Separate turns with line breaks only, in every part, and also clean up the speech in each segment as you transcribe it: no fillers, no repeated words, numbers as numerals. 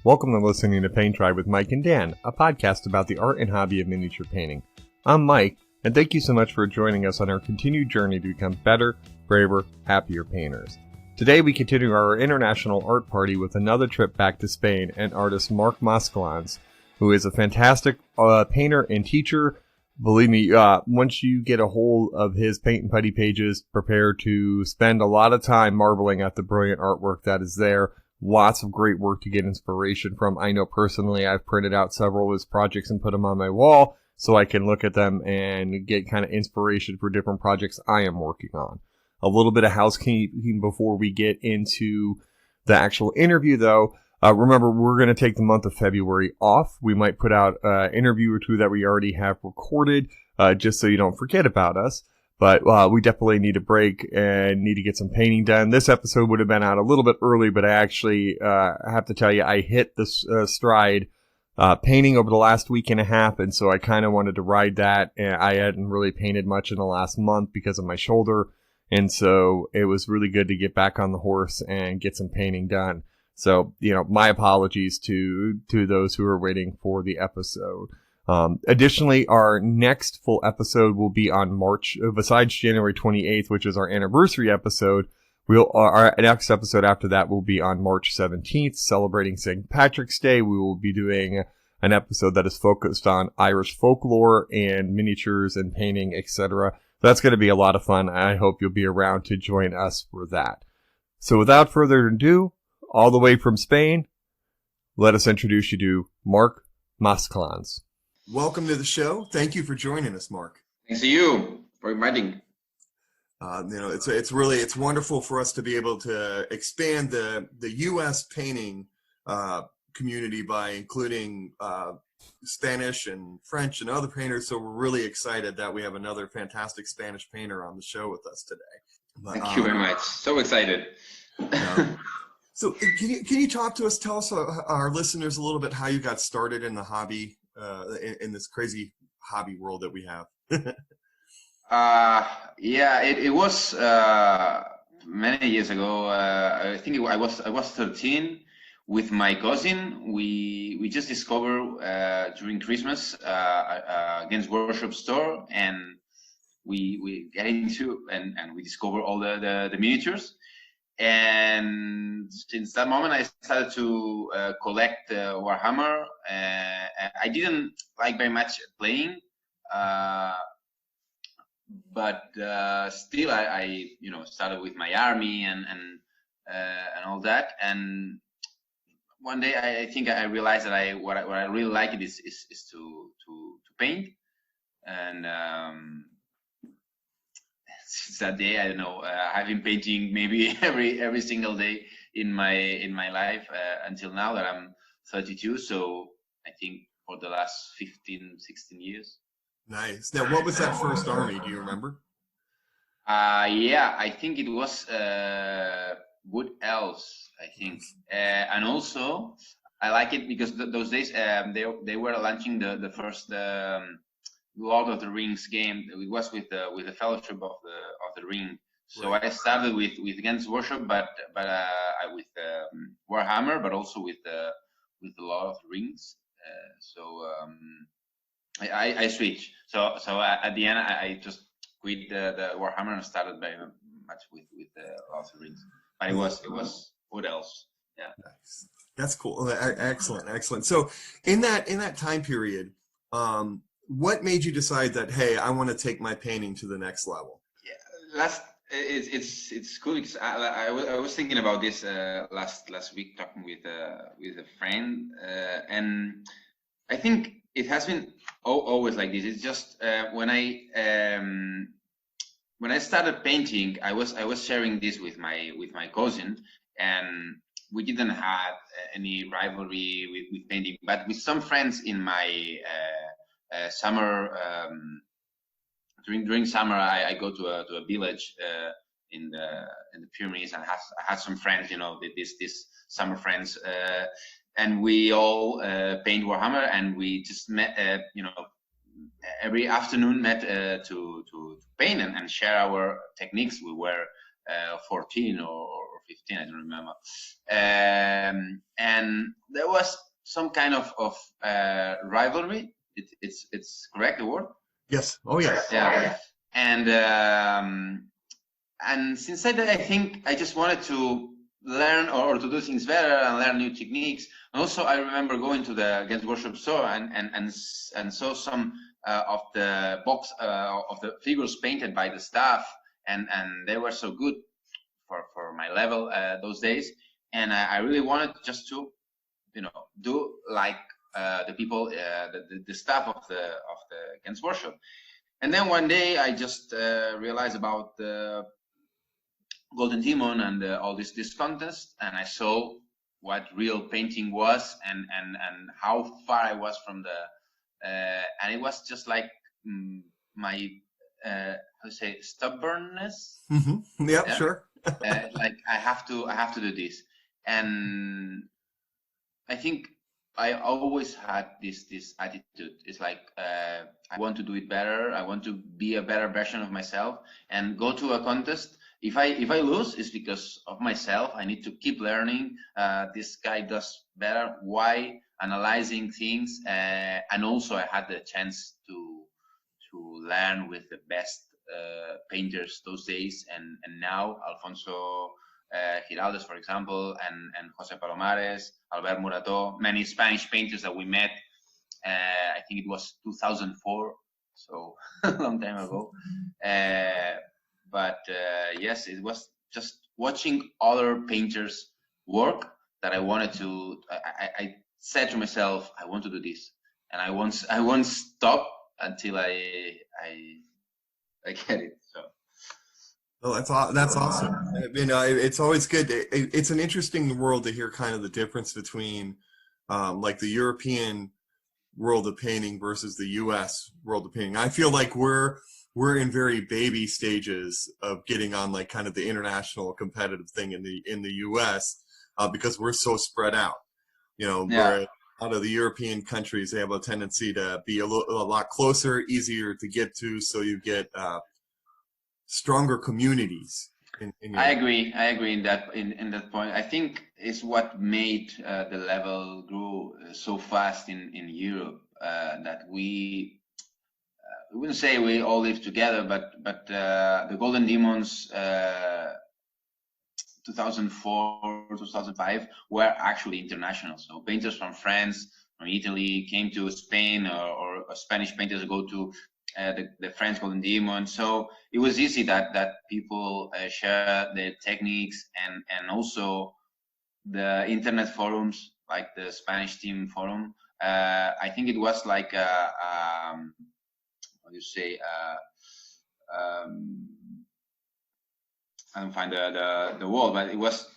Welcome to listening to Paint Tribe with Mike and Dan, a podcast about the art and hobby of miniature painting. I'm Mike, and thank you so much for joining us on our continued journey to become better, braver, happier painters. Today we continue our international art party with another trip back to Spain and artist Marc Masclans, who is a fantastic painter and teacher. Believe me, once you get a hold of his paint and putty pages, prepare to spend a lot of time marveling at the brilliant artwork that is there. Lots of great work to get inspiration from. I know personally I've printed out several of his projects and put them on my wall so I can look at them and get kind of inspiration for different projects I am working on. A little bit of housekeeping before we get into the actual interview, though. Remember, we're going to take the month of February off. We might put out an interview or two that we already have recorded, just so you don't forget about us. But we definitely need a break and need to get some painting done. This episode would have been out a little bit early, but I actually have to tell you, I hit this stride painting over the last week and a half, and so I kind of wanted to ride that. And I hadn't really painted much in the last month because of my shoulder, and so it was really good to get back on the horse and get some painting done. So, my apologies to those who are waiting for the episode. Additionally, our next full episode will be on March, besides January 28th, which is our anniversary episode. Our next episode after that will be on March 17th, celebrating St. Patrick's Day. We will be doing an episode that is focused on Irish folklore and miniatures and painting, etc. That's going to be a lot of fun. I hope you'll be around to join us for that. So without further ado, all the way from Spain, let us introduce you to Marc Masclans.
Welcome to the show. Thank you for joining us, Marc.
Thanks to you for inviting.
It's wonderful for us to be able to expand the U.S. painting community by including Spanish and French and other painters. So we're really excited that we have another fantastic Spanish painter on the show with us today.
Thank you very much. So excited.
So can you tell us our listeners a little bit how you got started in the hobby, in this crazy hobby world that we have?
It was many years ago. I think I was 13 with my cousin. We just discovered during Christmas Games Workshop store, and we get into and we discover all the miniatures. And since that moment, I started to collect Warhammer. I didn't like very much playing, but still, I started with my army and all that. And one day, I think I realized that what I really like is to paint. And since that day, I don't know, I've been painting maybe every single day in my life until now that I'm 32. So I think for the last 15, 16 years.
Nice. Now, what was that first army? Do you remember?
I think it was Wood Elves, I think. And also, I like it because those days they were launching the first Lord of the Rings game. It was with the Fellowship of the Ring. So right. I started with Games Workshop, but with Warhammer, but also with the Lord of the Rings. I switched. So at the end, I just quit the Warhammer and started very much with the Lord of the Rings. But it was what else? Yeah.
Nice. That's cool. Excellent. So in that time period, what made you decide that, hey, I want to take my painting to the next level?
Yeah, it's cool because I was thinking about this last week, talking with a friend, and I think it has been always like this. It's just when I started painting, I was sharing this with my cousin, and we didn't have any rivalry with painting, but with some friends in my summer, during summer, I go to a village in the Pyrenees, and I had some friends, this summer friends, and we all paint Warhammer, and we just met, every afternoon met to paint and share our techniques. We were 14 or 15, I don't remember. And there was some kind of rivalry. It's correct, the word?
Yes. Oh, yes.
Yeah. And since I think I just wanted to learn or to do things better and learn new techniques. And also, I remember going to the Games Workshop store and saw some of the box of the figures painted by the staff, and they were so good for my level those days. And I really wanted just to, do like the people, the staff of the Games Workshop. And then one day I just realized about the Golden Demon and all this contest, and I saw what real painting was and how far I was from the and it was just like my how to say, stubbornness.
Mm-hmm. Yep,
yeah?
Sure.
Like I have to do this, and I think I always had this attitude. It's like I want to do it better. I want to be a better version of myself and go to a contest. If I lose, it's because of myself. I need to keep learning. This guy does better. Why? Analyzing things, and also I had the chance to learn with the best painters those days, and now Alfonso Giraldes, for example, and Jose Palomares, Albert Murato, many Spanish painters that we met. I think it was 2004, so a long time ago. But yes, it was just watching other painters work that I wanted to. I said to myself, I want to do this, and I won't stop until I get it. So.
Oh, that's awesome. It's always good. It's an interesting world to hear kind of the difference between like the European world of painting versus the U.S. world of painting. I feel like we're in very baby stages of getting on like kind of the international competitive thing in the U.S. Because we're so spread out. Where out of the European countries, they have a tendency to be a lot closer, easier to get to, so you get stronger communities.
I agree in that point. I think it's what made the level grow so fast in Europe, that we wouldn't say we all live together, but the Golden Demons 2004, 2005 were actually international. So painters from France, from Italy came to Spain, or Spanish painters go to the French Golden Demon. So it was easy that people share their techniques, and also the internet forums, like the Spanish team forum. I think it was like what do you say? I don't find the word, but it was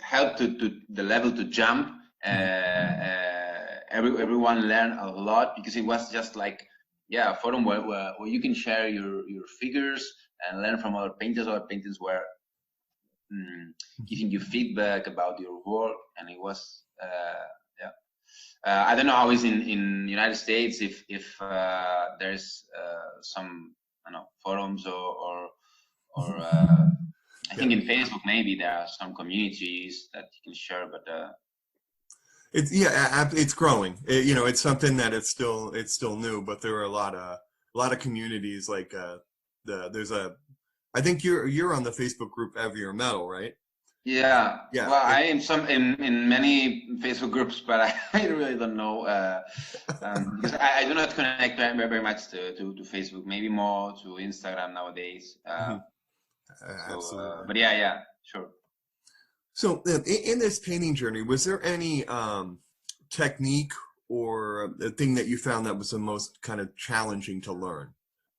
helped to the level to jump. Everyone learned a lot, because it was just like a forum where you can share your figures and learn from other painters. Other painters were giving you feedback about your work, and it was I don't know how it's in United States, if there's some forums or I think in Facebook maybe there are some communities that you can share, but
it's growing. It's something that it's still new, but there are a lot of communities like I think you're on the Facebook group Heavier Metal, right?
Yeah. Well, I am in many Facebook groups, but I really don't know because I do not connect very much to Facebook. Maybe more to Instagram nowadays.
Absolutely.
But yeah, sure.
So in this painting journey, was there any technique or a thing that you found that was the most kind of challenging to learn?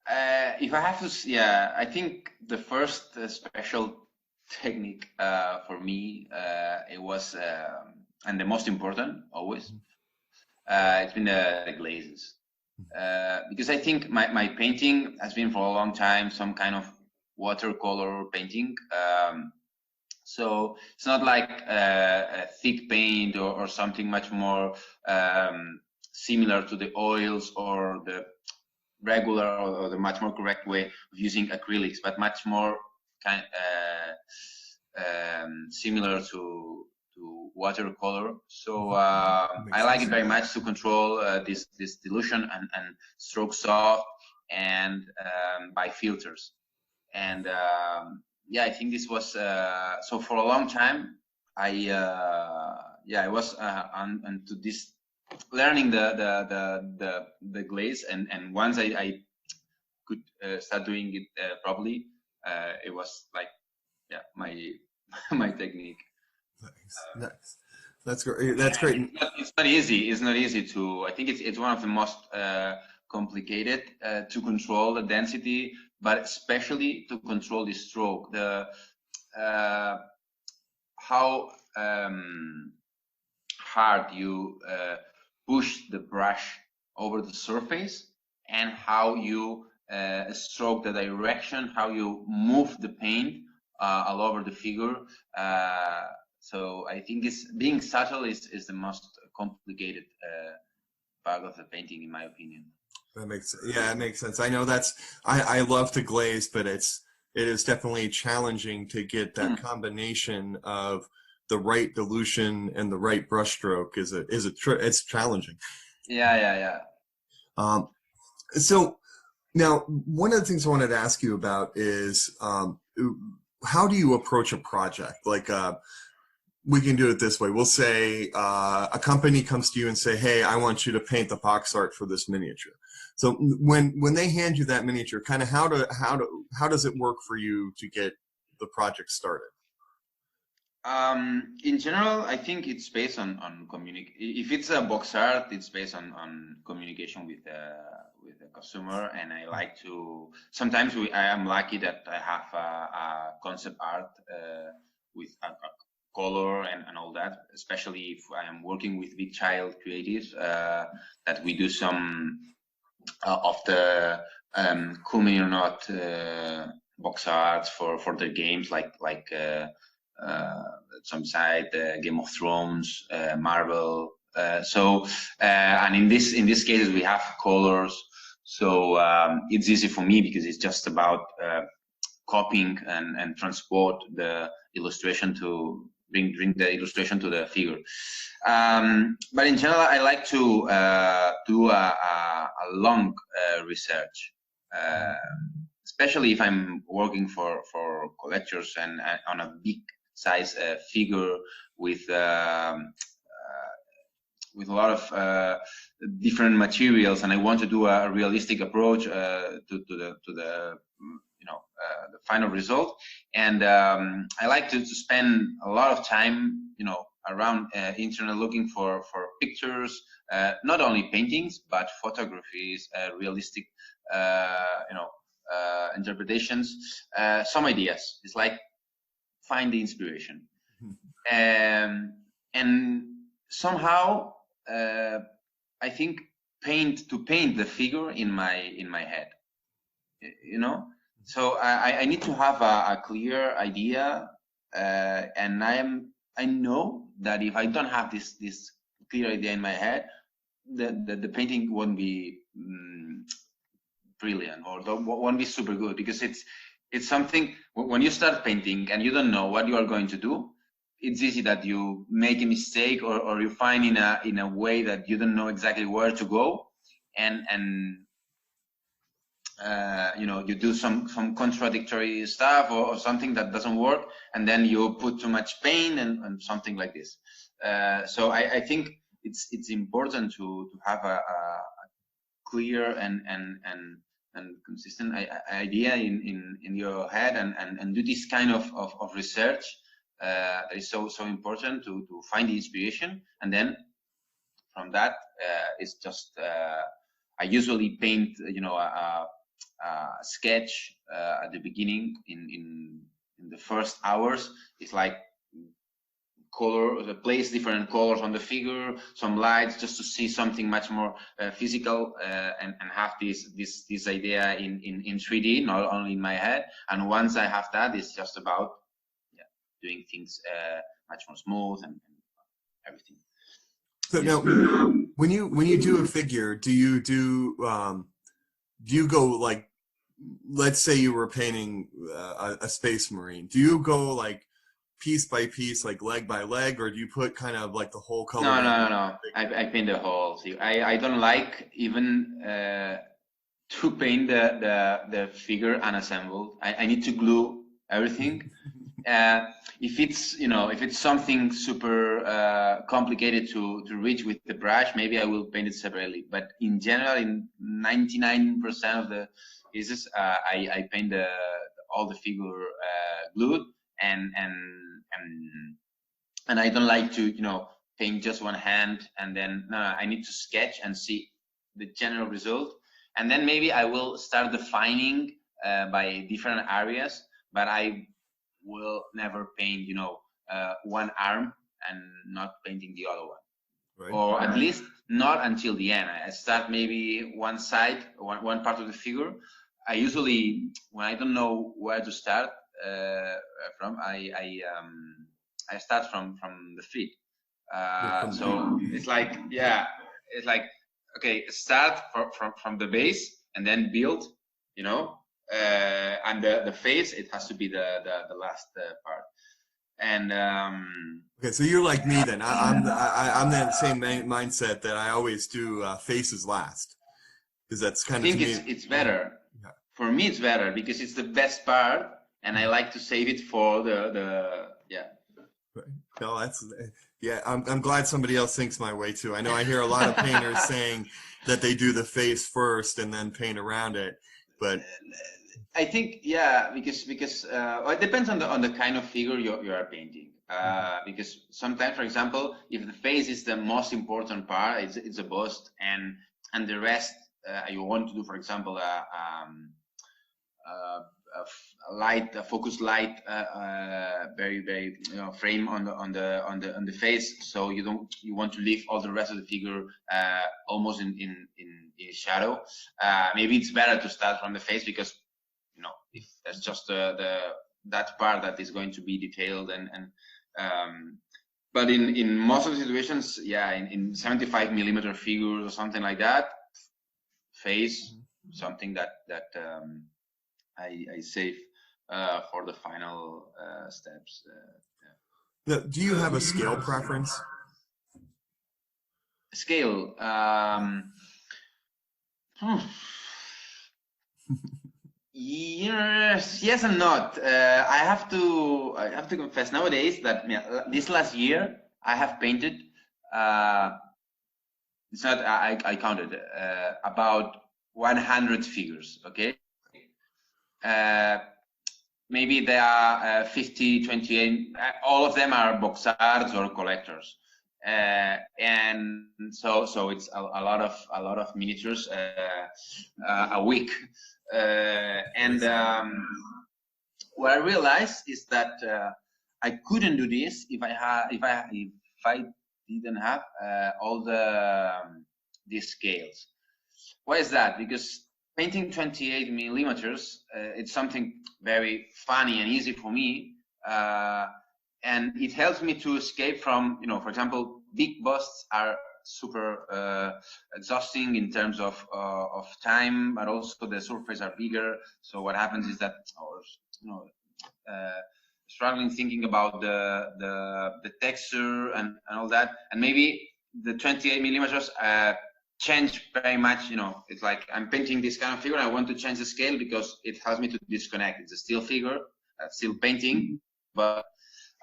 If I have to, I think the first special technique for me, it was, and the most important always, it's been the glazes. Because I think my painting has been for a long time some kind of watercolor painting. So it's not like a thick paint or something much more similar to the oils or the regular or the much more correct way of using acrylics, but much more similar to watercolor. So I like it very much to control this dilution and stroke soft and by filters. And yeah, I think this was so for a long time. I was on to this learning the glaze, and once I could start doing it properly, it was like my my technique.
Nice. That's great. That's great.
It's not easy. It's not easy to. I think it's one of the most complicated to control the density, but especially to control the stroke. The how hard you push the brush over the surface, and how you stroke the direction, how you move the paint all over the figure. So I think being subtle is the most complicated part of the painting, in my opinion.
That makes it makes sense. I know I love to glaze, but it is definitely challenging to get that combination of the right dilution and the right brushstroke. It's challenging.
Yeah.
So now, one of the things I wanted to ask you about is how do you approach a project? Like, we can do it this way. We'll say a company comes to you and say, "Hey, I want you to paint the box art for this miniature." So when they hand you that miniature, kind of how does it work for you to get the project started?
In general, I think it's based on if it's a box art, it's based on communication with the customer. And I like to, sometimes I am lucky that I have a concept art with a color and all that, especially if I am working with big child creatives, that we do some of the cool mini or not box arts for their games, like some side Game of Thrones, Marvel. And in this cases we have colors, so it's easy for me because it's just about copying and transport the illustration to bring the illustration to the figure. But in general, I like to do a long research, especially if I'm working for collectors and on a big size figure with a lot of different materials, and I want to do a realistic approach to the the final result. And I like to spend a lot of time, around internet looking for pictures, not only paintings but photographies, realistic, interpretations, some ideas. It's like find the inspiration, and somehow I think paint the figure in my head, So I need to have a clear idea, and I know that if I don't have this clear idea in my head, the painting won't be brilliant, or won't be super good, because it's something, when you start painting and you don't know what you are going to do, it's easy that you make a mistake, or you find in a way that you don't know exactly where to go, and you do some contradictory stuff, or something that doesn't work, and then you put too much paint and something like this. So I think it's important to have a clear and consistent idea in your head, and do this kind of research. That is so important to find the inspiration, and then from that it's just I usually paint a sketch at the beginning. In the first hours, it's like place different colors on the figure, some lights, just to see something much more physical, and have this idea in 3D, not only in my head. And once I have that, it's just about doing things much more smooth and everything.
So now, when you do a figure, do you go, like, let's say you were painting a space marine, do you go like piece by piece, like leg by leg, or do you put kind of like the whole color?
No. I paint the whole thing. I don't like even to paint the figure unassembled. I need to glue everything. If it's something super complicated to reach with the brush, maybe I will paint it separately. But in general, in 99% of the cases, I paint all the figure glued, and I don't like to paint just one hand and then no, I need to sketch and see the general result, and then maybe I will start defining by different areas, but I will never paint one arm and not painting the other one. Right. Or at least not until the end. I start maybe one side, one part of the figure. I usually, when I don't know where to start from, I start from the feet. So it's like, okay, start from the base and then build, and the face, it has to be the last part. And
okay, so you're like me then. I'm that same mindset that I always do faces last, because that's kind of.
I think it's better. Yeah. For me, it's better because it's the best part, and I like to save it for the.
No, I'm glad somebody else thinks my way too. I know I hear a lot of painters saying that they do the face first and then paint around it, but
I think because it depends on the kind of figure you are painting. Because sometimes, for example, if the face is the most important part, it's a bust, and the rest you want to do, for example, a focus light, very frame on the face, so you want to leave all the rest of the figure almost in shadow. Maybe it's better to start from the face, because if that's just that part that is going to be detailed, and but in most of the situations, in 75 millimeter figures or something like that, face something that I save for the final steps.
Now, do you have a scale preference?
Scale. Yes and not. I have to confess nowadays that this last year I have painted. It's not. I counted about 100 figures. Okay. Maybe there are 50, 28. All of them are box arts or collectors. And so it's a lot of miniatures a week. And what I realized is that I couldn't do this if I didn't have all the scales. Why is that? Because painting 28 millimeters, it's something very funny and easy for me, and it helps me to escape from, for example, big busts are super exhausting in terms of time, but also the surface are bigger. So what happens is that, struggling thinking about the texture and all that, and maybe the 28 millimeters change very much. It's like I'm painting this kind of figure, and I want to change the scale because it helps me to disconnect. It's a still figure, still painting, but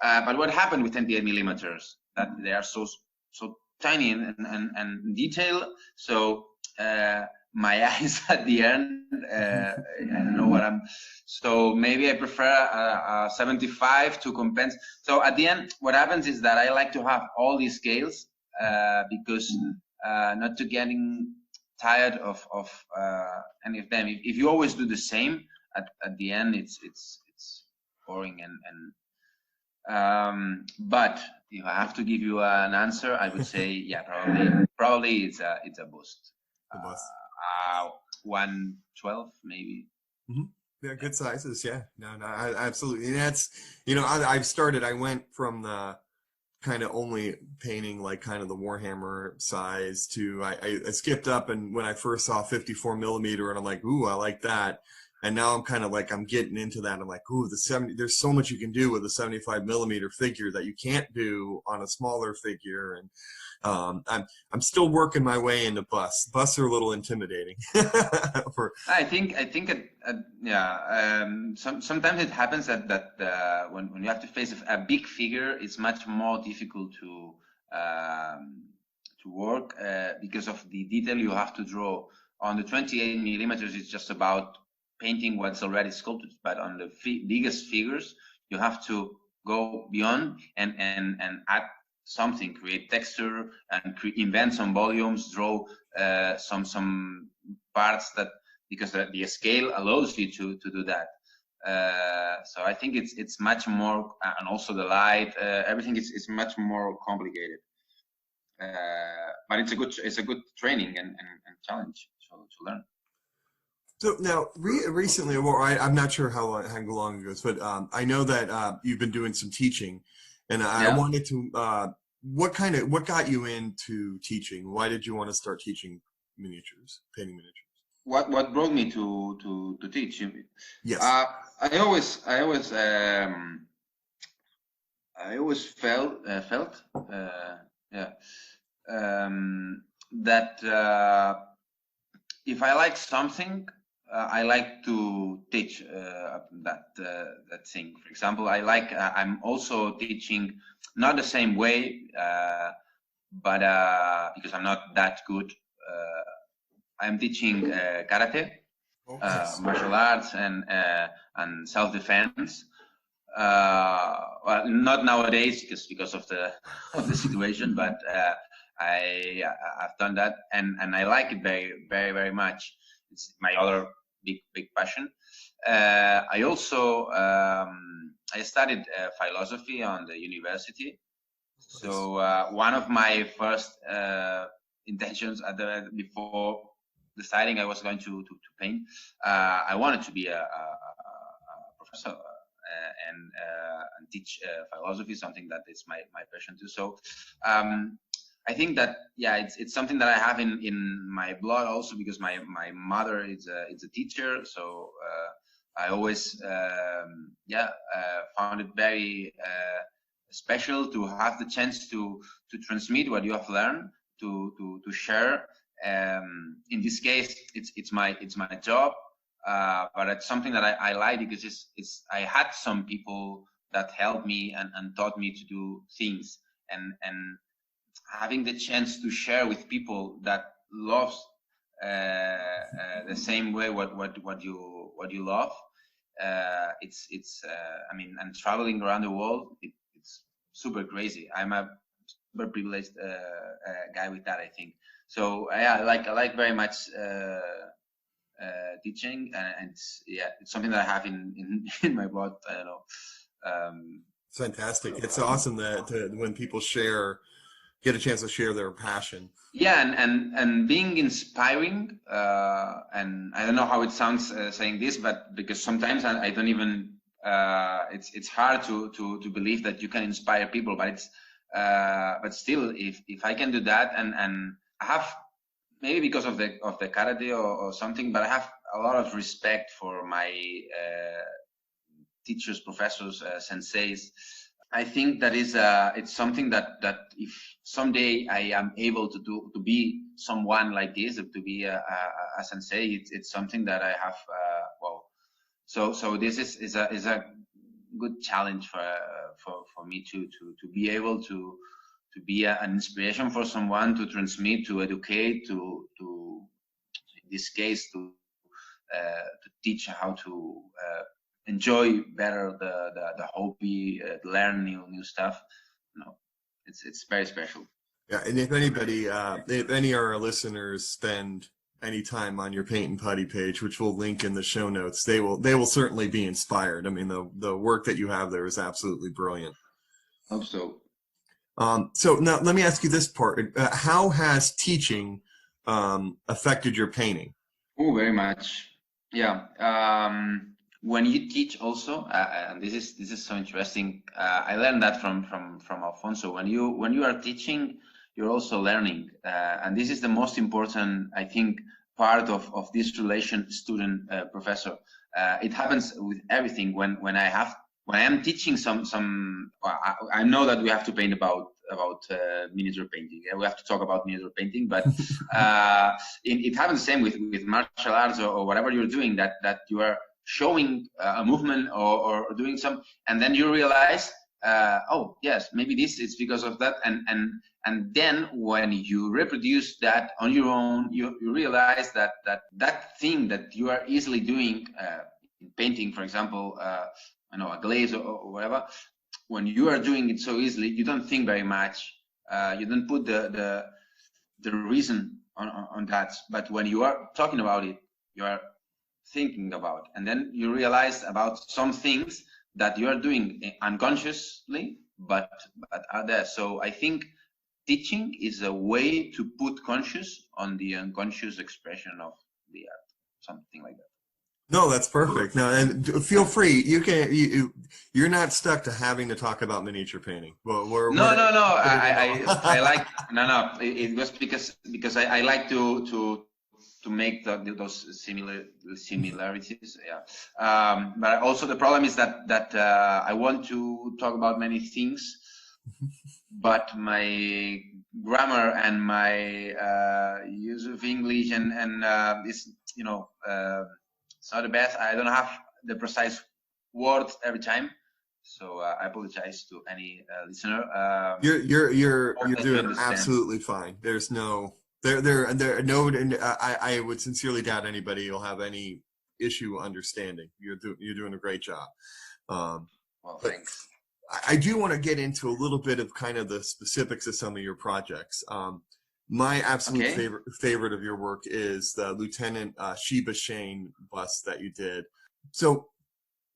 what happened with 28 millimeters, that they are so tiny and detailed. So my eyes at the end, I don't know what so maybe I prefer a 75 to compensate. So at the end, what happens is that I like to have all these scales because not to getting tired of any of them. If you always do the same, at the end it's boring but if I have to give you an answer, I would say probably it's a boost. 112 maybe.
Mm-hmm. Yeah, good sizes. Yeah, no, absolutely. And that's I went from the kind of only painting like kind of the Warhammer size to I skipped up, and when I first saw 54 millimeter, and I'm like, ooh, I like that. And now I'm kind of like, I'm getting into that. I'm like, ooh, there's so much you can do with a 75 millimeter figure that you can't do on a smaller figure. And I'm still working my way into busts. Busts are a little intimidating.
I think sometimes it happens that when you have to face a big figure, it's much more difficult to work because of the detail you have to draw. On the 28 millimeters, it's just about painting what's already sculpted, but on the biggest figures, you have to go beyond and add something, create texture and invent some volumes, draw some parts that, because the scale allows you to do that. So I think it's much more, and also the light, everything is much more complicated. But it's a good training and challenge to learn.
So now, recently, or I'm not sure how long ago, but I know that you've been doing some teaching, and I wanted to. What got you into teaching? Why did you want to start teaching miniatures, painting miniatures?
What brought me to teach?
Yes.
I always felt that if I like something, I like to teach that thing. For example, I'm also teaching, not the same way, but because I'm not that good. I'm teaching karate, martial arts, and self-defense. Well, not nowadays because of the situation, but I've done that, and I like it very, very, very much. It's my other big passion. I also I studied philosophy on the university. So one of my first intentions before deciding I was going to paint, I wanted to be a professor and teach philosophy, something that is my passion too. So I think that it's something that I have in my blood also, because my mother is a teacher. So I always found it very special to have the chance to transmit what you have learned, to share. In this case, it's my job, but it's something that I like, because I had some people that helped me and taught me to do things, and having the chance to share with people that loves the same way what you love. It's I mean, and traveling around the world, it's super crazy. I'm a super privileged guy with that, I think. So I like very much teaching, and it's something that I have in my blood. I don't know.
Fantastic! It's awesome that when people get a chance to share their passion.
Yeah, and being inspiring, and I don't know how it sounds saying this, but because sometimes I don't even, it's hard to believe that you can inspire people, but it's but still, if I can do that, and I have, maybe because of the karate or something, but I have a lot of respect for my teachers, professors, senseis. I think that it's something that if someday I am able to be someone like this, to be a sensei, it's something that I have. So this is a good challenge for me to be able to be an inspiration for someone, to transmit, to educate, to in this case to teach how to enjoy better the hobby, learn new stuff. It's very special.
Yeah, and if anybody, if any of our listeners spend any time on your Paint and Putty page, which we'll link in the show notes, they will certainly be inspired. I mean, the work that you have there is absolutely brilliant.
Hope so.
So now let me ask you this part: how has teaching affected your painting?
Oh, very much. Yeah. When you teach also, and this is so interesting. I learned that from Alfonso. When you are teaching, you're also learning, and this is the most important, I think, part of this relation student professor. It happens with everything. When I am teaching I know that we have to paint about miniature painting. Yeah, we have to talk about miniature painting, but it happens the same with martial arts or whatever you're doing. That you are showing a movement or doing some, and then you realize, oh yes, maybe this is because of that, and then when you reproduce that on your own, you realize that thing that you are easily doing in painting, for example, I know, a glaze or whatever. When you are doing it so easily, you don't think very much. You don't put the reason on that. But when you are talking about it, you are thinking about, and then you realize about some things that you are doing unconsciously, but are there. So I think teaching is a way to put conscious on the unconscious expression of the art, something like that.
No, that's perfect. No, and feel free. You're not stuck to having to talk about miniature painting. Well,
no. I like no. It was because I like to make those similarities. Yeah. But also the problem is that I want to talk about many things, but my grammar and my use of English and is it's not the best. I don't have the precise words every time, so I apologize to any listener.
You're doing absolutely fine. There's no I would sincerely doubt anybody will have any issue understanding. You're doing a great job.
Well, thanks.
I do want to get into a little bit of kind of the specifics of some of your projects. My absolute favorite of your work is the Lieutenant Sheba Shane bust that you did. So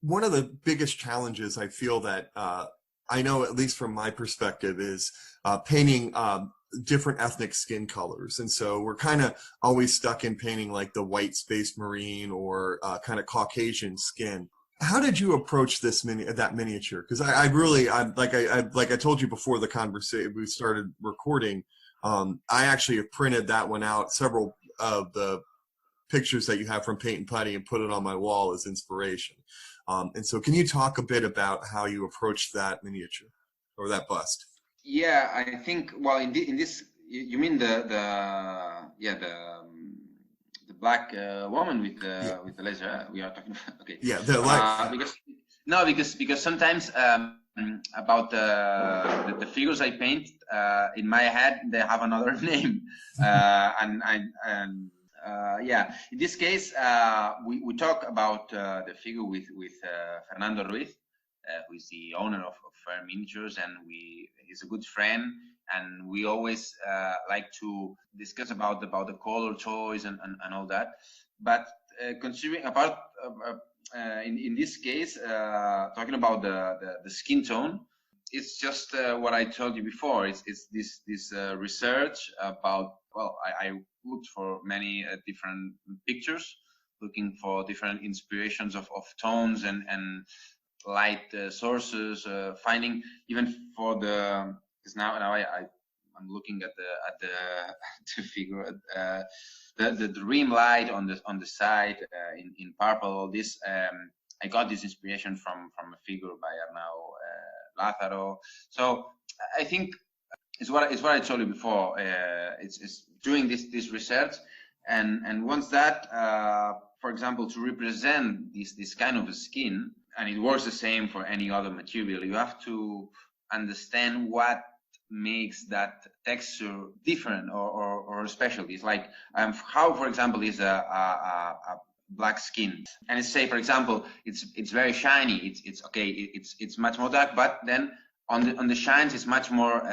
one of the biggest challenges I feel that I know, at least from my perspective, is painting different ethnic skin colors. And so we're kind of always stuck in painting like the white Space Marine or kind of Caucasian skin. How did you approach that miniature? Because I like I told you before the conversation we started recording. I actually have printed that one out, several of the pictures that you have from Paint and Putty, and put it on my wall as inspiration. And so can you talk a bit about how you approached that miniature or that bust?
Yeah, I think, well, in this, you mean the black woman with the laser we are talking about? Okay.
Yeah,
because sometimes about the figures I paint in my head, they have another name, yeah. In this case, we talk about the figure with Fernando Ruiz, who is the owner of Fair Miniatures, and he's a good friend, and we always like to discuss about the color choice and all that. But considering apart in this case, talking about the skin tone, it's just what I told you before. It's this research about, well, I looked for many different pictures, looking for different inspirations of tones and light sources, finding even for because now I'm looking at the figure, the dream light on the side in purple. All this I got this inspiration from a figure by Arnau Lázaro. So I think it's what I told you before. It's doing this research, and once that, for example, to represent this kind of a skin, and it works the same for any other material, you have to understand what makes that texture different or special. It's like how, for example, is a black skin, and it's, say, for example, it's very shiny. It's okay. It's much more dark, but then on the shines it's much more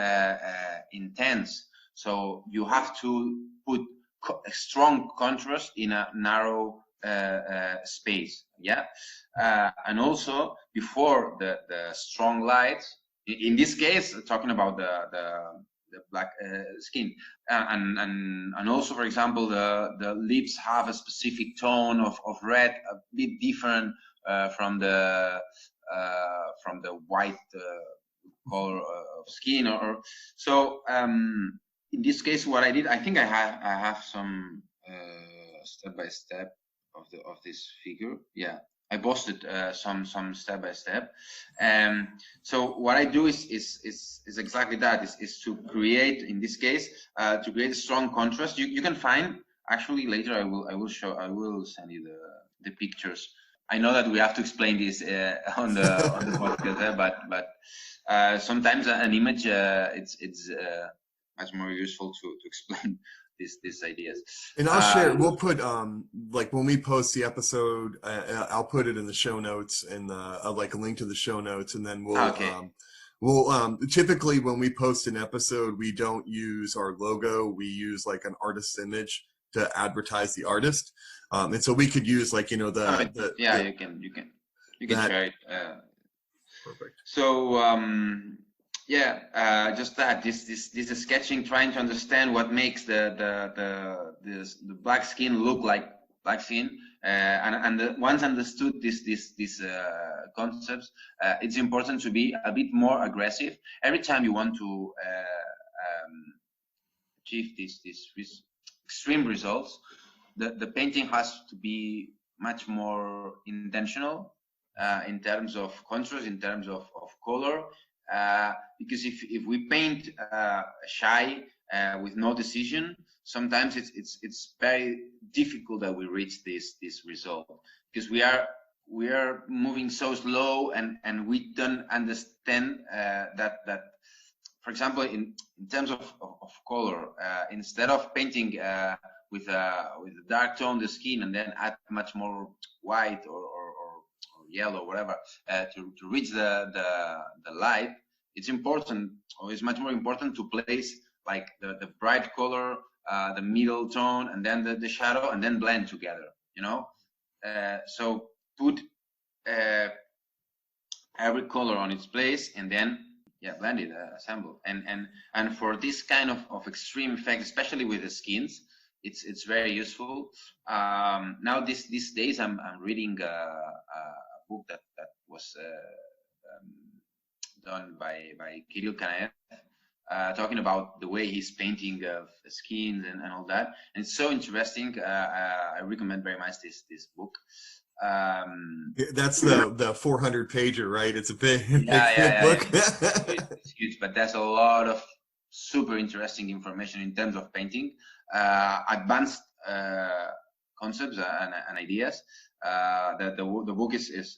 intense. So you have to put a strong contrast in a narrow space. Yeah, and also before the strong light. In this case, talking about the black skin, and also, for example, the lips have a specific tone of red, a bit different from the white color of skin. Or so. In this case, what I did, I think I have some step by step of this figure. Yeah. I posted some step by step. So what I do is exactly that, is to create, in this case, to create a strong contrast. You can find, actually later I will send you the pictures. I know that we have to explain this on the podcast, but sometimes an image it's much more useful to explain these ideas.
And I'll share. We'll put like when we post the episode, I'll put it in the show notes and like a link to the show notes, and then we'll typically when we post an episode, we don't use our logo. We use like an artist's image to advertise the artist, and so we could use like, you know,
you can share it.
Perfect.
So just that this is sketching, trying to understand what makes the black skin look like black skin, and once understood these concepts, it's important to be a bit more aggressive every time you want to achieve these extreme results. The painting has to be much more intentional in terms of contrast, in terms of color. Because if we paint shy with no decision, sometimes it's very difficult that we reach this result, because we are moving so slow, and we don't understand that for example, in terms of color, instead of painting with a dark tone the skin and then add much more white or yellow or whatever to reach the light, it's important, or it's much more important, to place like the bright color, the middle tone, and then the shadow, and then blend together, you know. So put every color on its place, and then blend it, assemble. And for this kind of extreme effect, especially with the skins, it's very useful. Now these days I'm reading a book that was done by Kirill Kanaev, talking about the way he's painting skins and all that, and it's so interesting. I recommend very much this book.
That's the 400 pager, right? It's a big book.
It's huge, but there's a lot of super interesting information in terms of painting, advanced concepts and ideas. The book is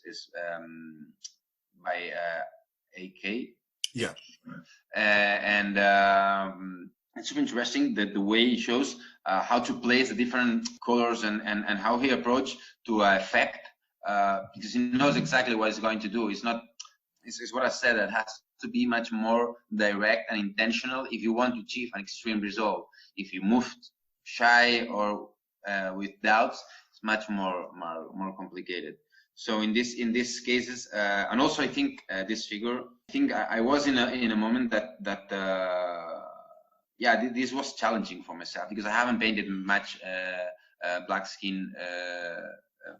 by AK.
Yeah.
And it's super interesting that the way he shows how to place the different colors and how he approached to effect, because he knows exactly what he's going to do. It's what I said, that has to be much more direct and intentional if you want to achieve an extreme result. If you move shy or with doubts, it's much more complicated. So in these cases, and also I think this figure, I think I was in a moment that this was challenging for myself, because I haven't painted much black skin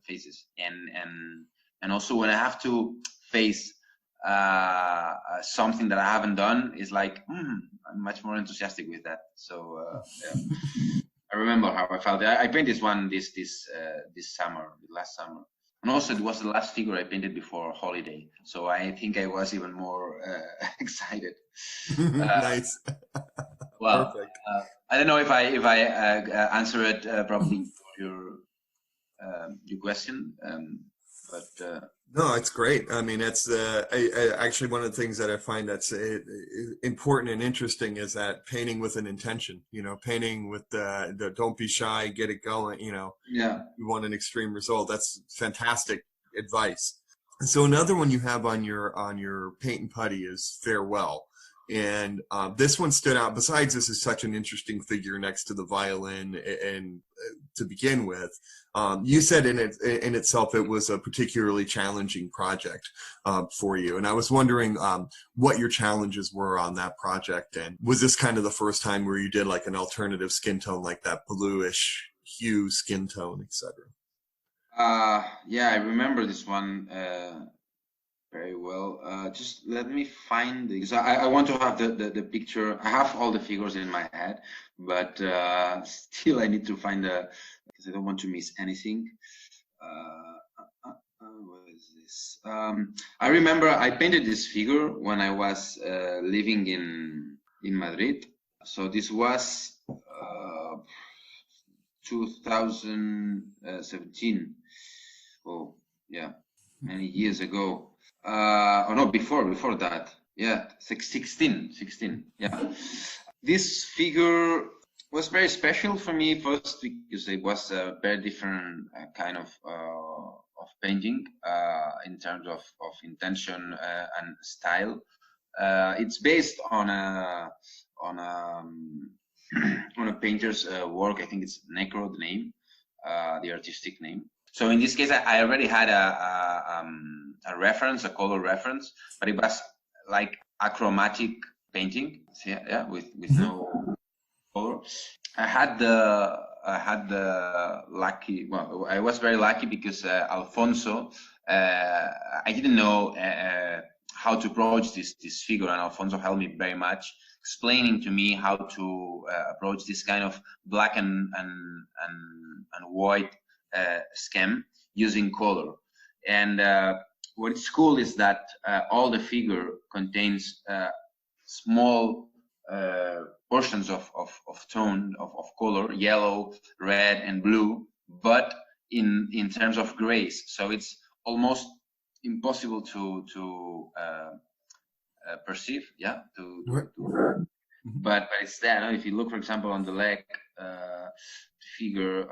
faces, and also when I have to face something that I haven't done, is like I'm much more enthusiastic with that. So I remember how I felt. I painted this one this summer, last summer. And also it was the last figure I painted before holiday. So I think I was even more excited.
Nice.
Well, I don't know if I answer it properly for your question, but
no, it's great. I mean, that's actually one of the things that I find that's important and interesting is that painting with an intention. You know, painting with the don't be shy, get it going. You know, you want an extreme result. That's fantastic advice. So another one you have on your paint and putty is Farewell. And this one stood out. Besides, this is such an interesting figure next to the violin, and to begin with, you said in itself it was a particularly challenging project for you. And I was wondering what your challenges were on that project, and was this kind of the first time where you did like an alternative skin tone, like that bluish hue skin tone, etc.?
I remember this one very well. Just let me find because I want to have the picture. I have all the figures in my head, but still I need to find because I don't want to miss anything. is this? I remember I painted this figure when I was living in Madrid. So this was 2017. Oh, yeah, many years ago. Oh no, before that. Yeah, 16. Yeah. This figure was very special for me, first because it was a very different kind of painting in terms of intention and style. It's based on a on a painter's work. I think it's Necro, the name, the artistic name. So in this case, I already had a reference, a color reference, but it was like a chromatic painting, yeah, with no color. I had the lucky. Well, I was very lucky because Alfonso. I didn't know how to approach this figure, and Alfonso helped me very much, explaining to me how to approach this kind of black and white scheme using color. And what is cool is that all the figure contains small portions of tone of color, yellow, red, and blue, but in terms of grays. So it's almost impossible to perceive, yeah. But it's there. No? If you look, for example, on the leg figure,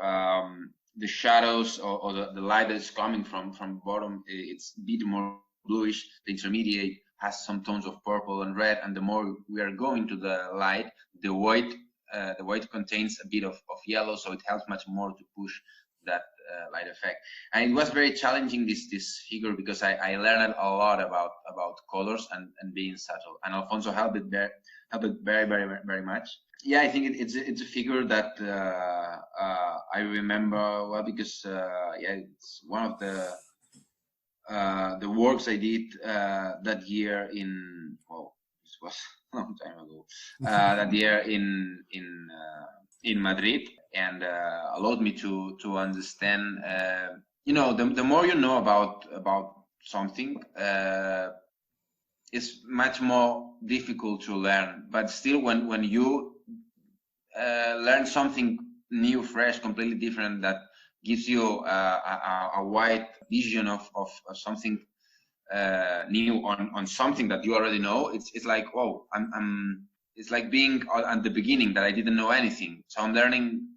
the shadows or the light that's coming from bottom, it's a bit more bluish. The intermediate has some tones of purple and red, and the more we are going to the light, the white contains a bit of yellow, so it helps much more to push that light effect. And it was very challenging, this figure, because I learned a lot about colors and being subtle, and Alfonso helped it very very much. Yeah, I think it's a figure that I remember well, because yeah, it's one of the works I did that year in, well, this was a long time ago, that year in Madrid, and allowed me to understand, the more you know about something, it's much more difficult to learn. But still, when you learn something new, fresh, completely different, that gives you a wide vision of something new on something that you already know, it's like, whoa, it's like being at the beginning, that I didn't know anything. So I'm learning,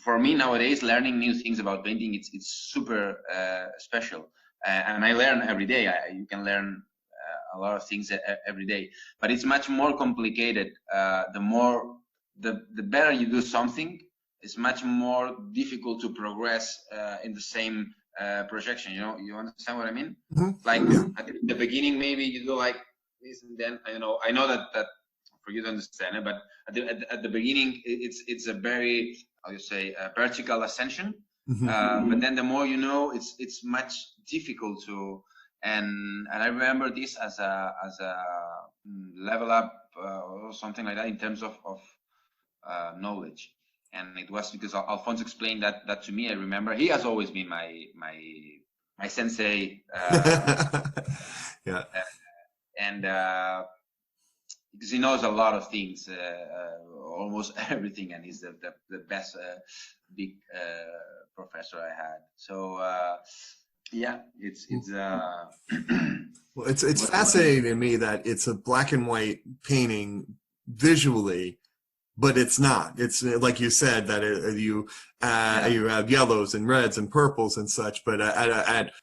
for me nowadays, learning new things about painting, it's super special. And I learn every day. You can learn a lot of things every day, but it's much more complicated. The better you do something, it's much more difficult to progress in the same projection. You understand what I mean?
Mm-hmm.
Like, at the beginning, maybe you do like this, and then I know that for you to understand it, but at the beginning, it's a very, how you say, vertical ascension. Mm-hmm. But then the more you know, it's much difficult to. And I remember this as a level up or something like that in terms of knowledge. And it was because Alfonso explained that to me. I remember he has always been my sensei.
Yeah.
And because he knows a lot of things, almost everything, and he's the best big professor I had. So yeah, it's
well, it's fascinating to me that it's a black and white painting visually, but it's not. It's like you said, that you have yellows and reds and purples and such, but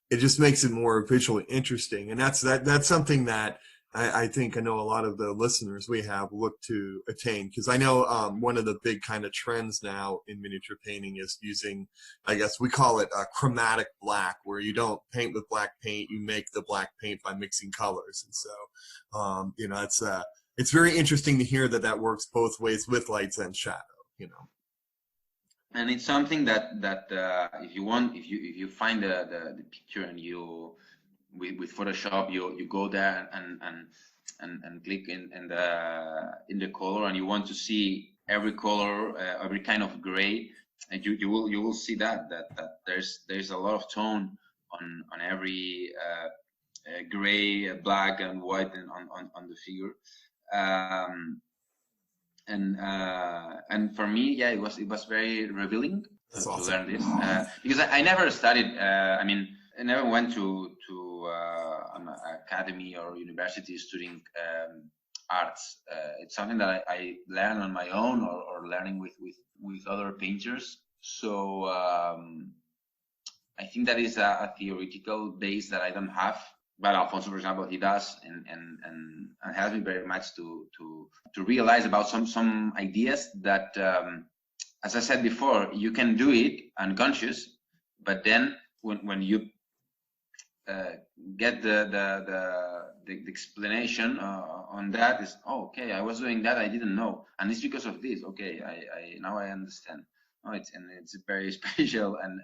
it just makes it more visually interesting. And that's something that I think I know a lot of the listeners we have look to attain, because I know one of the big kind of trends now in miniature painting is using, I guess we call it chromatic black, where you don't paint with black paint, you make the black paint by mixing colors. And so, it's very interesting to hear that works both ways with lights and shadow,
And it's something that if you find the picture, and you with Photoshop, you go there and click in the color, and you want to see every color, every kind of gray, and you will see that there's a lot of tone on every gray, black, and white, and on the figure. And for me, yeah, it was very revealing to
awesome.
learn this, because I never studied. I mean, I never went to an academy or university studying arts. It's something that I learned on my own, or learning with other painters. So I think that is a theoretical base that I don't have. But Alfonso, for example, he does, and helps me very much to realize about some ideas that, as I said before, you can do it unconscious, but then when you get the explanation on that, is, oh, okay, I was doing that, I didn't know, and it's because of this. Okay, I now I understand. Oh, it's a very special and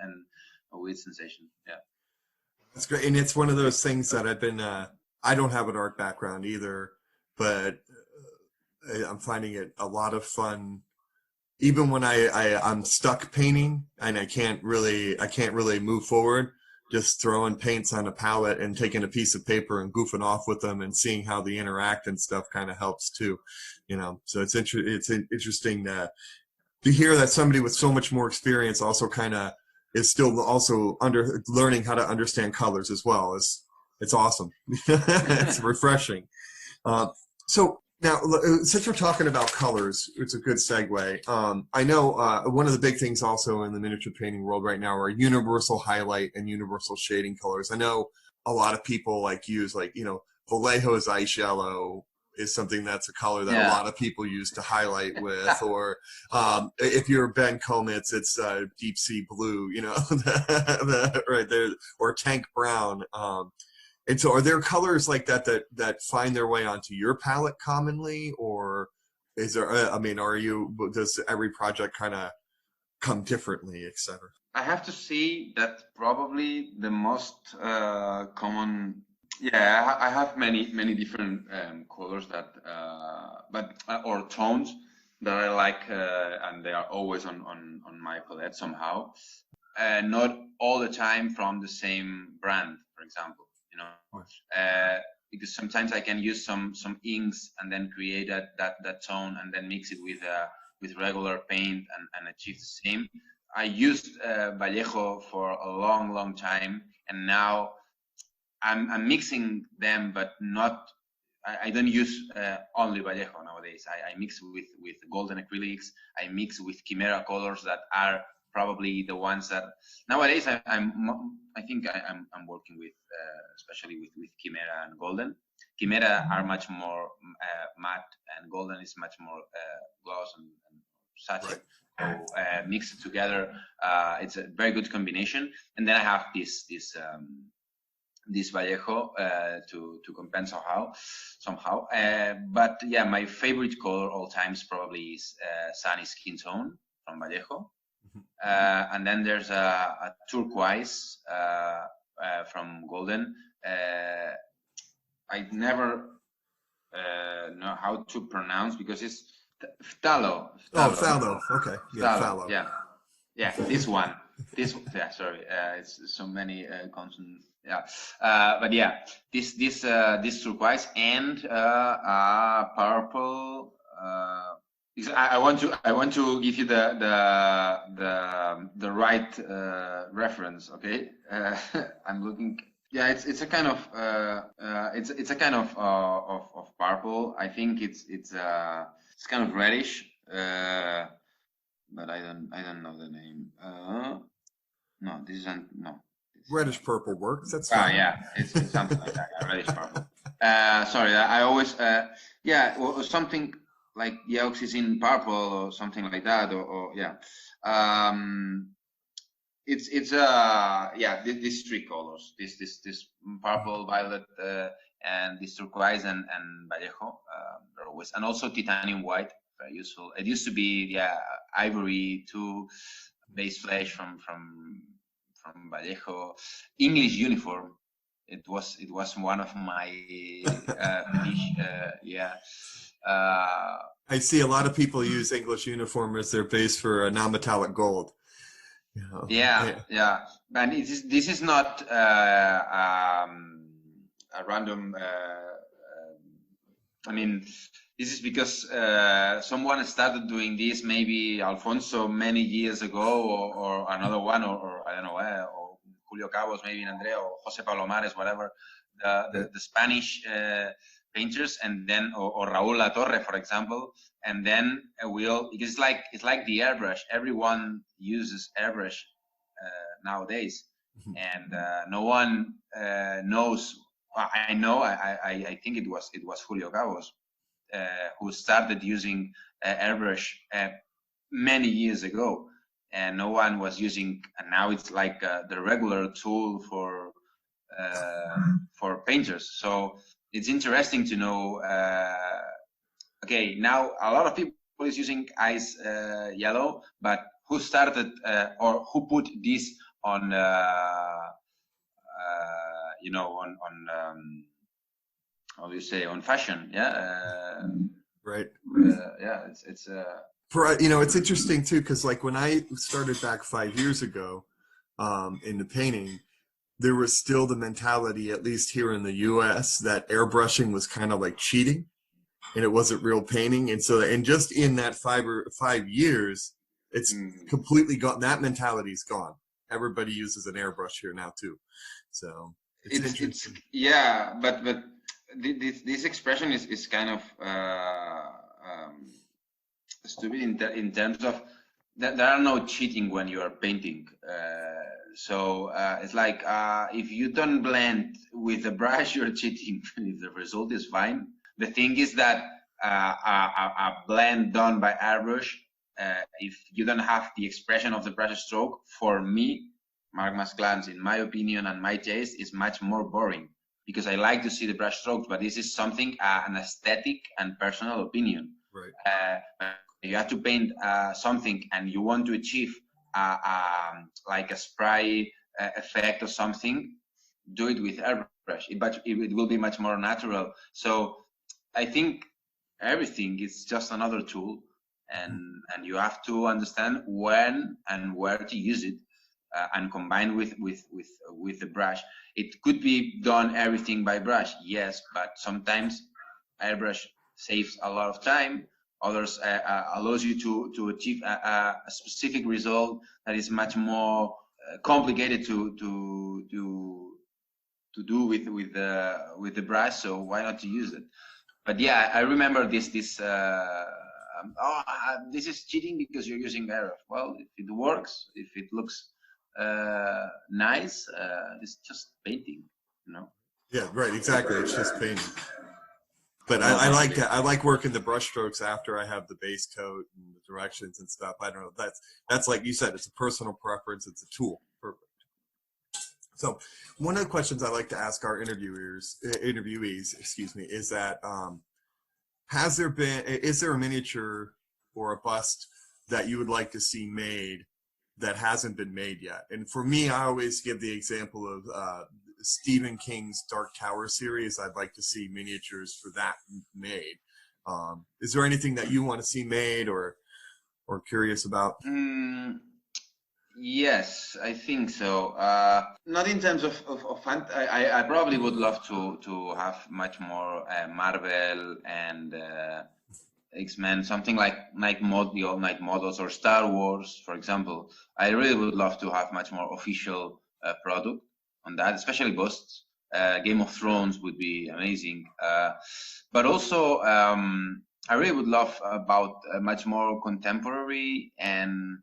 a weird sensation. Yeah.
That's great. And it's one of those things that I've been, I don't have an art background either, but I'm finding it a lot of fun. Even when I'm stuck painting and I can't really move forward, just throwing paints on a palette and taking a piece of paper and goofing off with them and seeing how they interact and stuff kind of helps too, you know. So it's interesting to hear that somebody with so much more experience also kind of is still also learning how to understand colors as well. It's awesome. It's refreshing. So now, since we're talking about colors, it's a good segue. I know one of the big things also in the miniature painting world right now are universal highlight and universal shading colors. I know a lot of people use Vallejo's ice yellow is something that's a color that a lot of people use to highlight with, or if you're Ben Cometz, it's deep sea blue, you know, right there, or tank brown. And so are there colors like that find their way onto your palette commonly, or is there, does every project kind of come differently, etc.?
I have to say that probably the most common, yeah, I have many different colors that, or tones that I like, and they are always on my palette somehow. Not all the time from the same brand, for example, you know, because sometimes I can use some inks and then create that tone and then mix it with regular paint and achieve the same. I used Vallejo for a long time, and now I'm mixing them, but not. I don't use only Vallejo nowadays. I mix with golden acrylics. I mix with Chimera colors that are probably the ones that nowadays I think I'm working with, especially with Chimera and golden. Chimera are much more matte, and golden is much more gloss and such.
Right.
So mixed together, it's a very good combination. And then I have this Vallejo to compensate somehow. But yeah, my favorite color all times probably is sunny skin tone from Vallejo. And then there's a turquoise from golden. I never know how to pronounce because it's phthalo.
Oh, phthalo. Okay. Yeah, phthalo.
Yeah. This one. Sorry. It's so many consonants. Yeah. But yeah, this turquoise and purple. I want to give you the right reference. Okay. I'm looking. Yeah, it's a kind of it's a kind of purple. I think it's kind of reddish, but I don't know the name. No, this isn't. No.
Reddish purple works. That's fine.
Yeah, it's something like that. Reddish purple. Sorry, I always well, something like the ox is in purple or something like that, or yeah. It's these three colors, this purple, violet, and this turquoise and Vallejo, are always, and also titanium white, very useful. It used to be ivory too, base flesh from Vallejo. English uniform. It was one of my
I see a lot of people use English uniform as their base for a non-metallic gold.
Yeah. And this is not a random. I mean, this is because someone started doing this, maybe Alfonso many years ago, or another one, or I don't know, or Julio Cabos, maybe Andrea, or Jose Palomares, whatever, the Spanish painters, and then or Raúl Latorre, for example, and then because it's like the airbrush. Everyone uses airbrush nowadays, and no one knows. I know. I think it was Julio Cabos who started using airbrush many years ago, and no one was using. And now it's like the regular tool for painters. So it's interesting to know. Okay, now a lot of people is using ice yellow, but who started or who put this on how do you say, on fashion?
Right.
It's
it's interesting too, because like when I started back 5 years ago into painting, there was still the mentality, at least here in the US, that airbrushing was kind of like cheating and it wasn't real painting. And so, and just in that 5 years, it's completely gone. That mentality's gone. Everybody uses an airbrush here now too. So
it's but this expression is kind of stupid in terms of that there are no cheating when you are painting. So it's like if you don't blend with a brush, you're cheating. If the result is fine. The thing is that a blend done by airbrush, if you don't have the expression of the brush stroke, for me, Marc Masclans, in my opinion and my taste, is much more boring, because I like to see the brush strokes, but this is something, an aesthetic and personal opinion.
Right.
You have to paint something and you want to achieve like a spray effect or something, do it with airbrush, but it will be much more natural. So I think everything is just another tool, and you have to understand when and where to use it, and combine with the brush. It could be done everything by brush, yes, but sometimes airbrush saves a lot of time. Others allows you to achieve a specific result that is much more complicated to do with the brush. So why not to use it? But yeah, I remember this is cheating because you're using airbrush. Well, if it works, if it looks nice, it's just painting,
Yeah, right, exactly. It's just painting. But I like working the brush strokes after I have the base coat and the directions and stuff. I don't know. That's like you said, it's a personal preference. It's a tool. Perfect. So one of the questions I like to ask our interviewees, is that is there a miniature or a bust that you would like to see made that hasn't been made yet? And for me, I always give the example of Stephen King's Dark Tower series. I'd like to see miniatures for that made. Is there anything that you want to see made or curious about?
Yes, I think so. Not in terms of I probably would love to have much more Marvel and X-Men, something like the All Night models, or Star Wars, for example. I really would love to have much more official product on that, especially busts. Game of Thrones would be amazing. But also, I really would love about much more contemporary and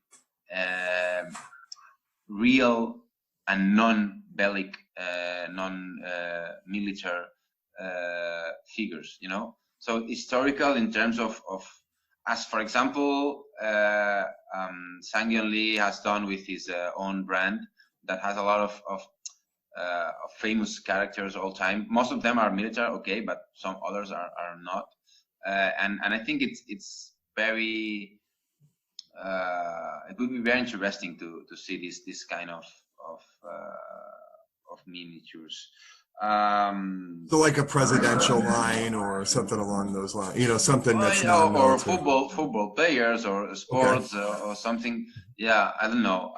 real and non-bellic, non-military figures, So historical in terms of as for example, Sang-Yeon Lee has done with his own brand that has a lot of famous characters all time. Most of them are military, okay, but some others are not. And I think it's very it would be very interesting to see this kind of miniatures.
So like a presidential line or something along those lines, you know, something that's
or
non-military.
football players or sports, or something. Yeah, I don't know.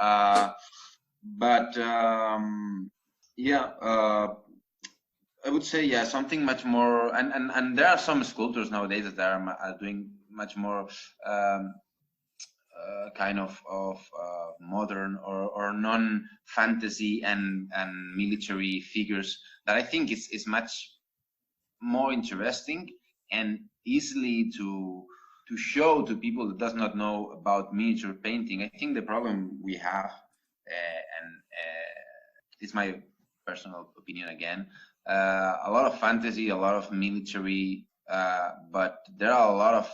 But I would say, yeah, something much more. And there are some sculptors nowadays that are doing much more kind of modern or non-fantasy and military figures that I think is much more interesting and easily to show to people that does not know about miniature painting. I think the problem we have, and it's my personal opinion again, a lot of fantasy, a lot of military, but there are a lot of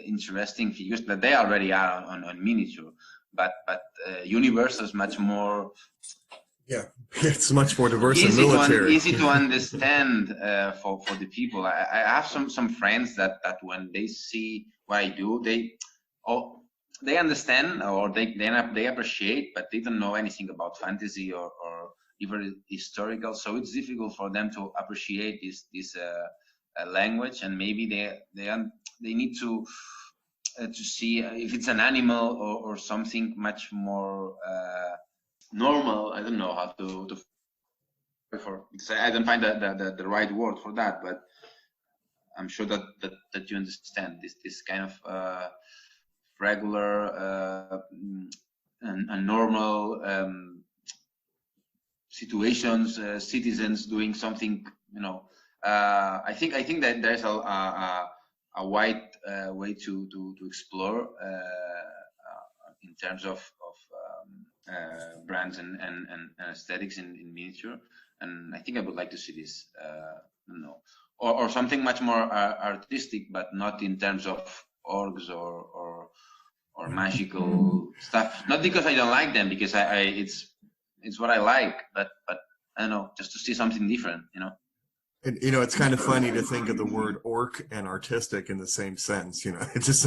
interesting figures that they already are on miniature, but universe is much more.
Yeah, it's much more diverse than military.
Easy to understand for the people. I have some friends that when they see what I do, they understand, or they appreciate, but they don't know anything about fantasy or even historical. So it's difficult for them to appreciate this language, and maybe they need to see if it's an animal or something much more normal. I don't know how to because I don't find the right word for that, but I'm sure that you understand this kind of regular and normal situations, citizens doing something, you know. I think that there's a wide way to explore in terms of brands and aesthetics in miniature, and I think I would like to see this, or something much more artistic, but not in terms of orgs or magical stuff. Not because I don't like them, because it's what I like, but I don't know, just to see something different, you know.
And, you know, it's kind of funny to think of the word orc and artistic in the same sentence, you know. It just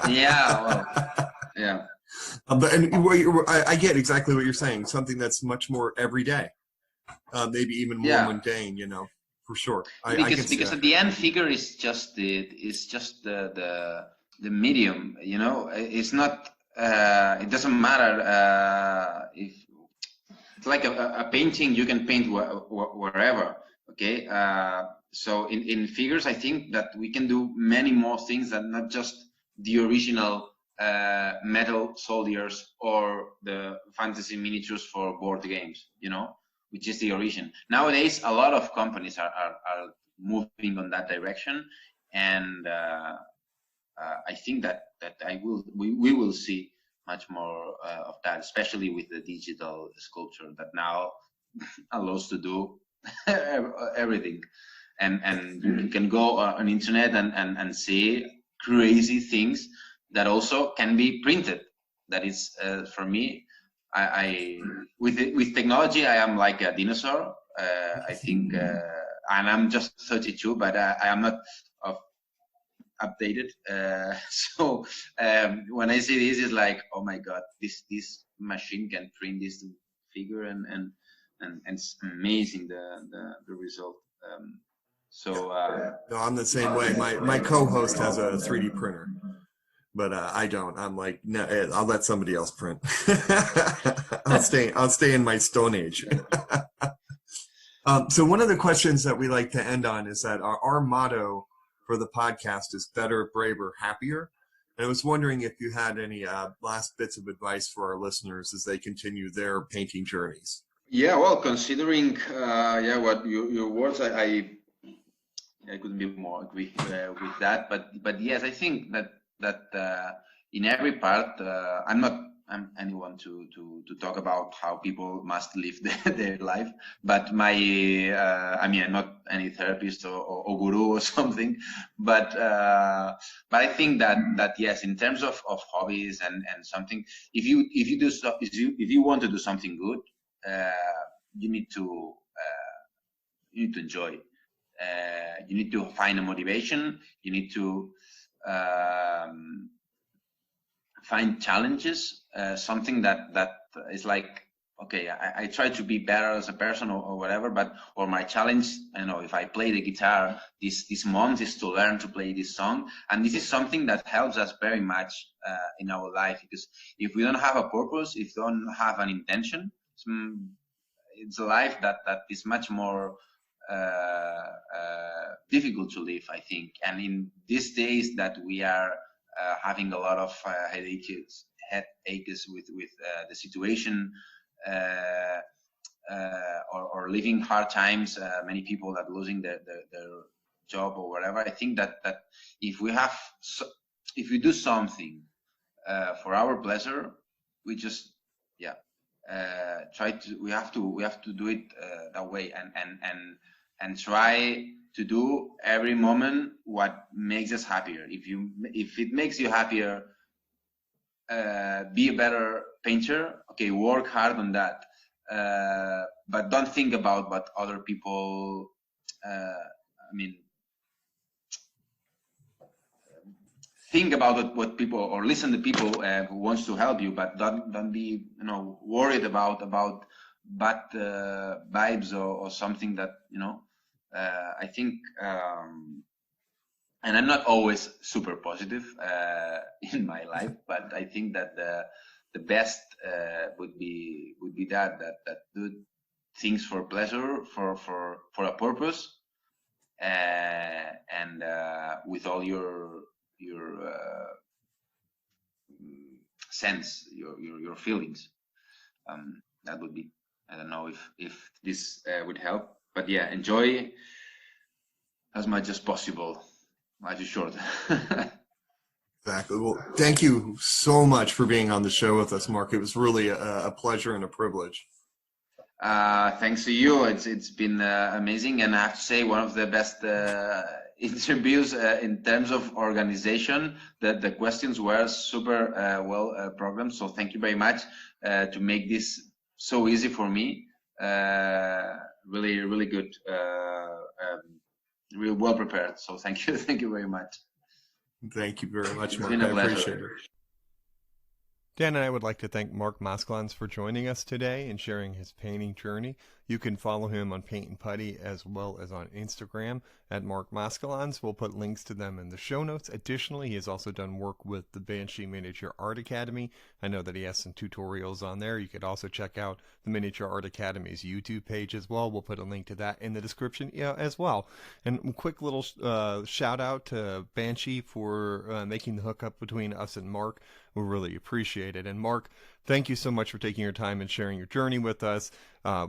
yeah, well, yeah.
But I get exactly what you're saying. Something that's much more everyday, maybe even more mundane, you know, for sure.
Because at the end, figure is just the medium, you know. It's not. It doesn't matter if it's like a painting. You can paint wherever. Okay. So in figures, I think that we can do many more things than not just the original metal soldiers or the fantasy miniatures for board games, you know, which is the origin. Nowadays, a lot of companies are moving on that direction, and I think that we will see much more of that, especially with the digital sculpture that now allows to do everything, and you can go on internet and see crazy things that also can be printed. That is, for me, I with technology, I am like a dinosaur. I think, and I'm just 32, but I am not updated. So when I see this, it's like, oh my God, this machine can print this figure, and it's amazing the result.
No, I'm the same way. My co-host has a 3D printer, but I don't. I'm like, no, I'll let somebody else print. I'll stay in my Stone Age. So one of the questions that we like to end on is that our motto for the podcast is better, braver, happier. And I was wondering if you had any last bits of advice for our listeners as they continue their painting journeys.
Yeah, well, considering what your words, I couldn't be more agree with that. But yes, I think that in every part, I'm anyone to talk about how people must live their life. But I mean, I'm not any therapist or guru or something. But I think that yes, in terms of hobbies and something, if you want to do something good, you need to enjoy. You need to find a motivation. You need to find challenges. Something that is like okay, I try to be better as a person or whatever, or my challenge, if I play the guitar this month is to learn to play this song. And this is something that helps us very much in our life, because if we don't have a purpose, if we don't have an intention, it's a life that is much more difficult to live, I think. And in these days that we are having a lot of headaches with the situation, or living hard times, many people that losing their job or whatever. I think that if we do something for our pleasure, we just we have to do it that way, and try to do every moment what makes us happier. If it makes you happier, be a better painter. Okay, work hard on that, but don't think about what other people. Think about what people, or listen to people who wants to help you, but don't be worried about bad vibes or something that I think. And I'm not always super positive in my life, but I think that the best would be that do things for pleasure, for a purpose, and with all your sense, your feelings. That would be. I don't know if this would help, but yeah, enjoy as much as possible. Life is short.
Exactly. Well, thank you so much for being on the show with us, Marc. It was really a pleasure and a privilege.
Thanks to you. It's been amazing, and I have to say, one of the best interviews in terms of organization. That the questions were super well programmed. So thank you very much to make this so easy for me. Really, really good. Real well prepared. So thank you very much.
Thank you very much, Marc. I appreciate it.
Dan and I would like to thank Marc Masclans for joining us today and sharing his painting journey. You can follow him on Paint and Putty as well as on Instagram at Marc Masclans. We'll put links to them in the show notes. Additionally, he has also done work with the Banshee Miniature Art Academy. I know that he has some tutorials on there. You could also check out the Miniature Art Academy's YouTube page as well. We'll put a link to that in the description as well. And a quick little shout out to Banshee for making the hookup between us and Marc. We really appreciate it. And Marc, thank you so much for taking your time and sharing your journey with us.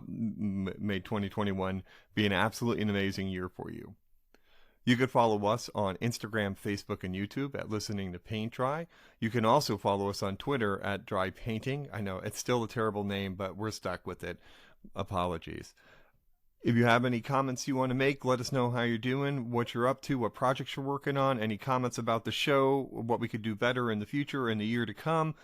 May 2021 be an absolutely amazing year for you. You could follow us on Instagram, Facebook, and YouTube at Listening to Paint Dry. You can also follow us on Twitter at Dry Painting. I know it's still a terrible name, but we're stuck with it. Apologies. If you have any comments you want to make, let us know how you're doing, what you're up to, what projects you're working on, any comments about the show, what we could do better in the future, in the year to come.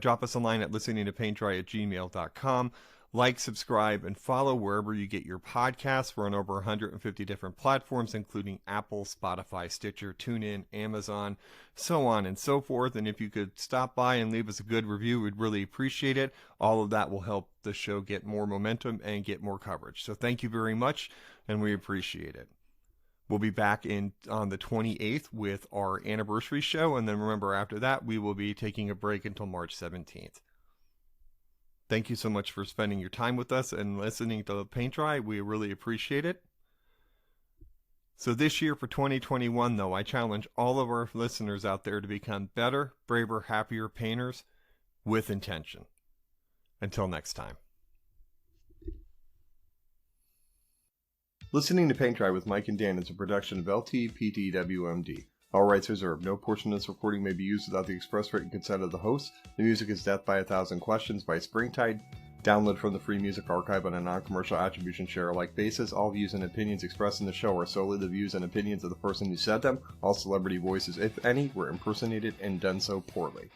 Drop us a line at listeningtopaintdry@gmail.com. Like, subscribe, and follow wherever you get your podcasts. We're on over 150 different platforms, including Apple, Spotify, Stitcher, TuneIn, Amazon, so on and so forth. And if you could stop by and leave us a good review, we'd really appreciate it. All of that will help the show get more momentum and get more coverage. So thank you very much, and we appreciate it. We'll be back on the 28th with our anniversary show, and then remember, after that, we will be taking a break until March 17th. Thank you so much for spending your time with us and listening to Paint Dry. We really appreciate it. So this year for 2021, though, I challenge all of our listeners out there to become better, braver, happier painters with intention. Until next time. Listening to Paint Dry with Mike and Dan is a production of LTPTWMD. All rights reserved. No portion of this recording may be used without the express written consent of the host. The music is Death by a Thousand Questions by Springtide. Download from the Free Music Archive on a non-commercial attribution share-alike basis. All views and opinions expressed in the show are solely the views and opinions of the person who said them. All celebrity voices, if any, were impersonated and done so poorly.